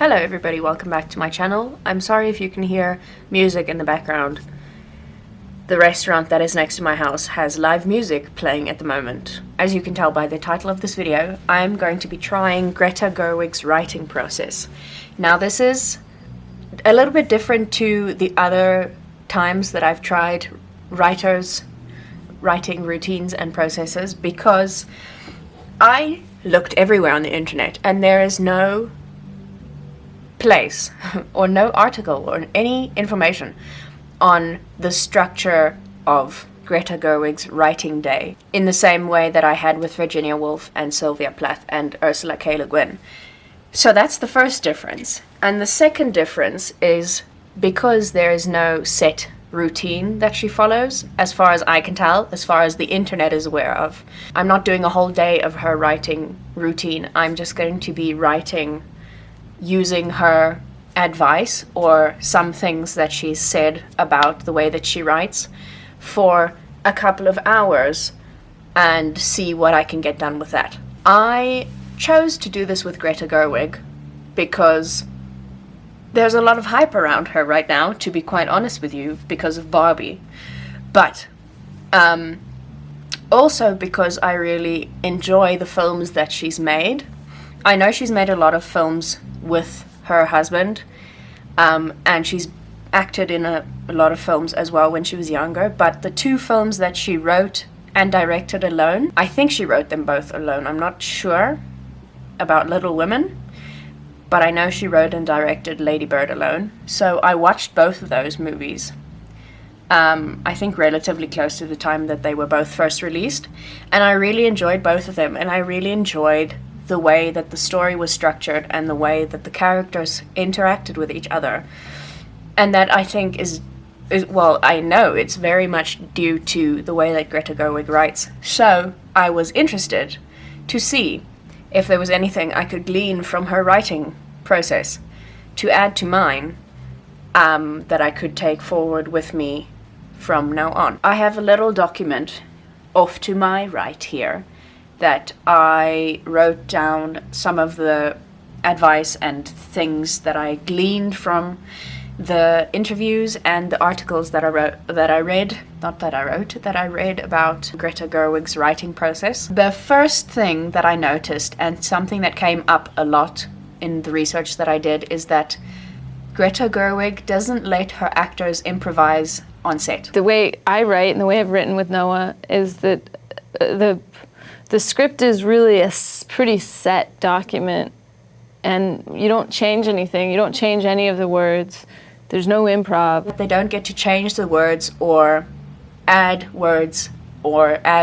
Hello everybody, welcome back to my channel. I'm sorry if you can hear music in the background. The restaurant that is next to my house has live music playing at the moment. As you can tell by the title of this video, I'm going to be trying Greta Gerwig's writing process. Now this is a little bit different to the other times that I've tried writers' writing routines and processes, because I looked everywhere on the internet and there is no place or no article or any information on the structure of Greta Gerwig's writing day in the same way that I had with Virginia Woolf and Sylvia Plath and Ursula K. Le Guin. So that's the first difference. And the second difference is because there is no set routine that she follows, as far as I can tell, as far as the internet is aware of. I'm not doing a whole day of her writing routine. I'm just going to be writing using her advice or some things that she's said about the way that she writes for a couple of hours and see what I can get done with that. I chose to do this with Greta Gerwig because there's a lot of hype around her right now, to be quite honest with you, because of Barbie. But also because I really enjoy the films that she's made. I know she's made a lot of films with her husband, and she's acted in a lot of films as well when she was younger, but the two films that she wrote and directed alone, I think she wrote them both alone. I'm not sure about Little Women, but I know she wrote and directed Lady Bird alone. So I watched both of those movies, I think relatively close to the time that they were both first released, and I really enjoyed both of them, and I really enjoyed the way that the story was structured and the way that the characters interacted with each other. And that I think is well, I know it's very much due to the way that Greta Gerwig writes. So I was interested to see if there was anything I could glean from her writing process to add to mine, that I could take forward with me from now on. I have a little document off to my right here that I wrote down some of the advice and things that I gleaned from the interviews and the articles that I read about Greta Gerwig's writing process. The first thing that I noticed, and something that came up a lot in the research that I did, is that Greta Gerwig doesn't let her actors improvise on set. The way I write and the way I've written with Noah is that the script is really a pretty set document, and you don't change anything. You don't change any of the words. There's no improv. They don't get to change the words or add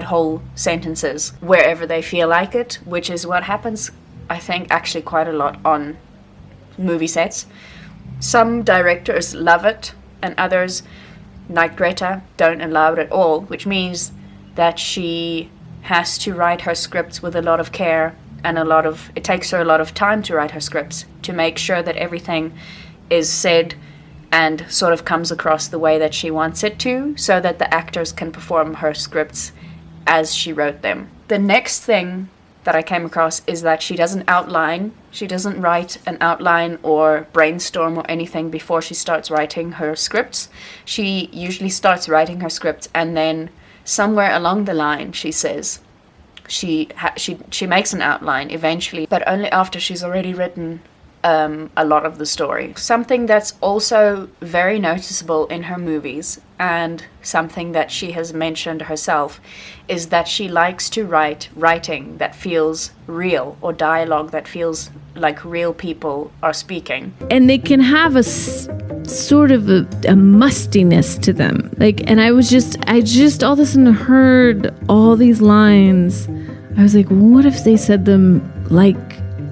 whole sentences wherever they feel like it, which is what happens, I think, actually quite a lot on movie sets. Some directors love it, and others, like Greta, don't allow it at all, which means that she has to write her scripts with a lot of care, and it takes her a lot of time to write her scripts to make sure that everything is said and sort of comes across the way that she wants it to, so that the actors can perform her scripts as she wrote them. The next thing that I came across is that she doesn't outline. She doesn't write an outline or brainstorm or anything before she starts writing her scripts. She usually starts writing her scripts, and then somewhere along the line, she says, she makes an outline eventually, but only after she's already written a lot of the story. Something that's also very noticeable in her movies, and something that she has mentioned herself, is that she likes to write writing that feels real, or dialogue that feels like real people are speaking. And they can have a sort of a mustiness to them. And I just all of a sudden heard all these lines. I was like, what if they said them like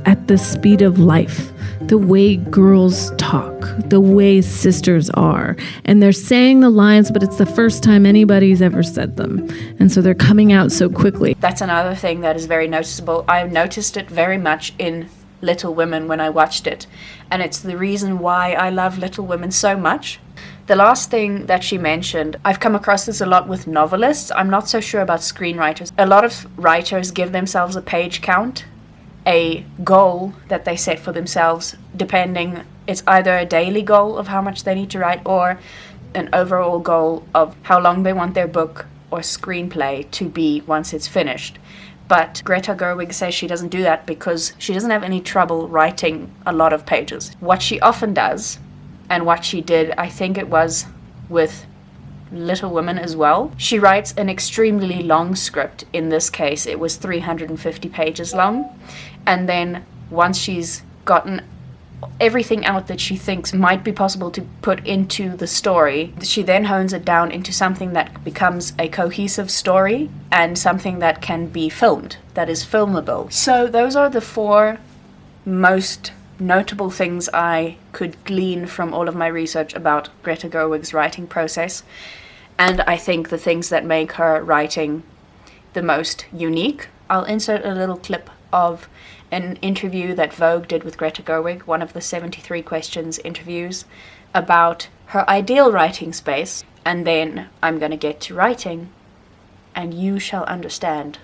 at the speed of life? The way girls talk, the way sisters are. And they're saying the lines, but it's the first time anybody's ever said them. And so they're coming out so quickly. That's another thing that is very noticeable. I noticed it very much in Little Women when I watched it. And it's the reason why I love Little Women so much. The last thing that she mentioned, I've come across this a lot with novelists. I'm not so sure about screenwriters. A lot of writers give themselves a page count a goal that they set for themselves, depending, it's either a daily goal of how much they need to write or an overall goal of how long they want their book or screenplay to be once it's finished. But Greta Gerwig says she doesn't do that because she doesn't have any trouble writing a lot of pages. What she often does, and what she did, I think it was with Little Women as well, she writes an extremely long script. In this case, it was 350 pages long. And then once she's gotten everything out that she thinks might be possible to put into the story, she then hones it down into something that becomes a cohesive story and something that can be filmed, that is filmable. So those are the 4 most notable things I could glean from all of my research about Greta Gerwig's writing process, and I think the things that make her writing the most unique. I'll insert a little clip of an interview that Vogue did with Greta Gerwig, one of the 73 questions interviews, about her ideal writing space, and then I'm going to get to writing, and you shall understand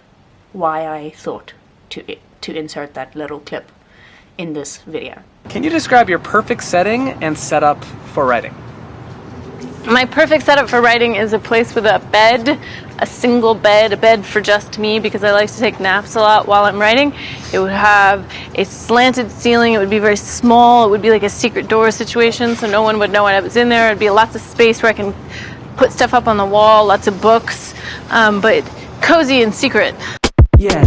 why I thought to insert that little clip in this video. Can you describe your perfect setting and setup for writing? My perfect setup for writing is a place with a bed, a single bed, a bed for just me because I like to take naps a lot while I'm writing. It would have a slanted ceiling. It would be very small. It would be like a secret door situation, so no one would know I was in there. It'd be lots of space where I can put stuff up on the wall, lots of books, but cozy and secret. Yeah.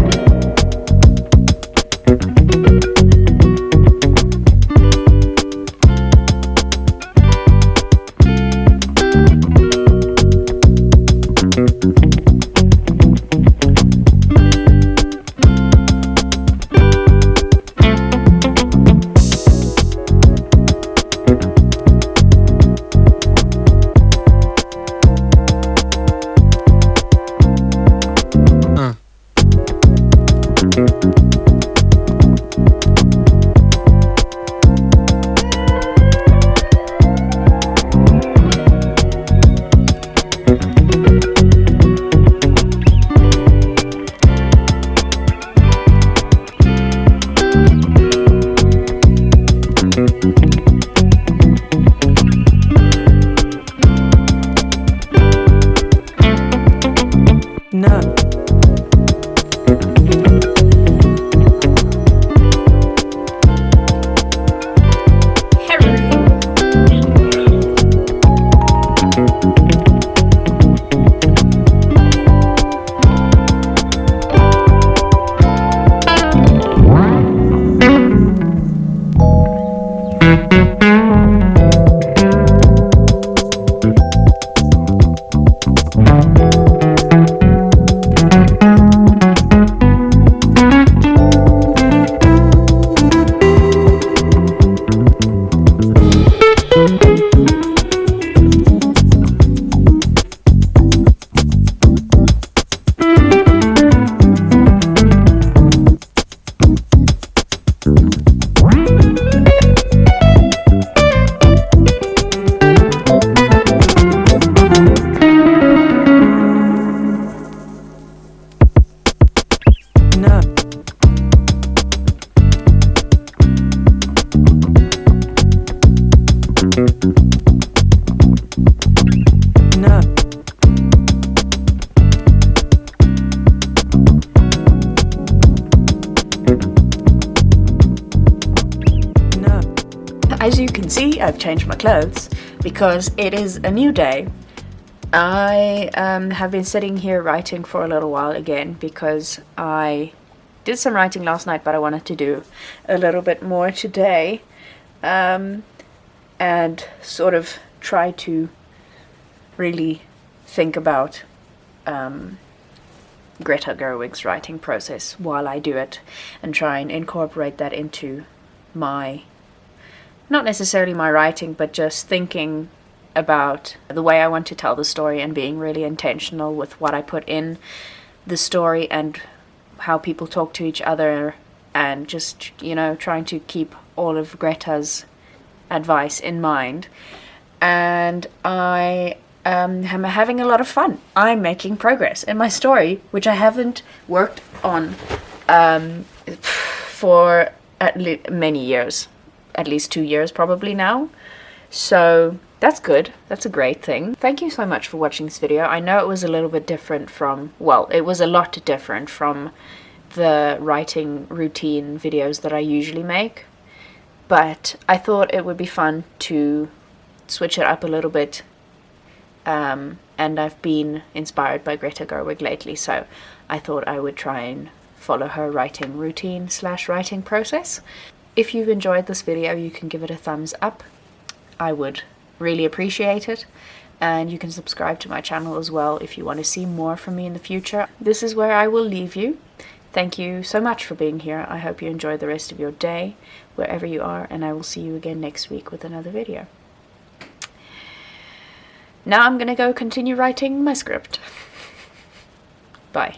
No. As you can see, I've changed my clothes because it is a new day. I have been sitting here writing for a little while again because I did some writing last night, but I wanted to do a little bit more today, and sort of try to really think about Greta Gerwig's writing process while I do it and try and incorporate that into my, not necessarily my writing, but just thinking about the way I want to tell the story and being really intentional with what I put in the story and how people talk to each other, and just, you know, trying to keep all of Greta's advice in mind. And I am having a lot of fun. I'm making progress in my story, which I haven't worked on for many years, at least 2 years probably now. So that's good. That's a great thing. Thank you so much for watching this video. I know it was a little bit different from, well, it was a lot different from the writing routine videos that I usually make, but I thought it would be fun to switch it up a little bit, and I've been inspired by Greta Gerwig lately, so I thought I would try and follow her writing routine / writing process. If you've enjoyed this video, you can give it a thumbs up. I would really appreciate it, and you can subscribe to my channel as well if you want to see more from me in the future. This is where I will leave you. Thank you so much for being here. I hope you enjoy the rest of your day, wherever you are, and I will see you again next week with another video. Now I'm gonna go continue writing my script. Bye.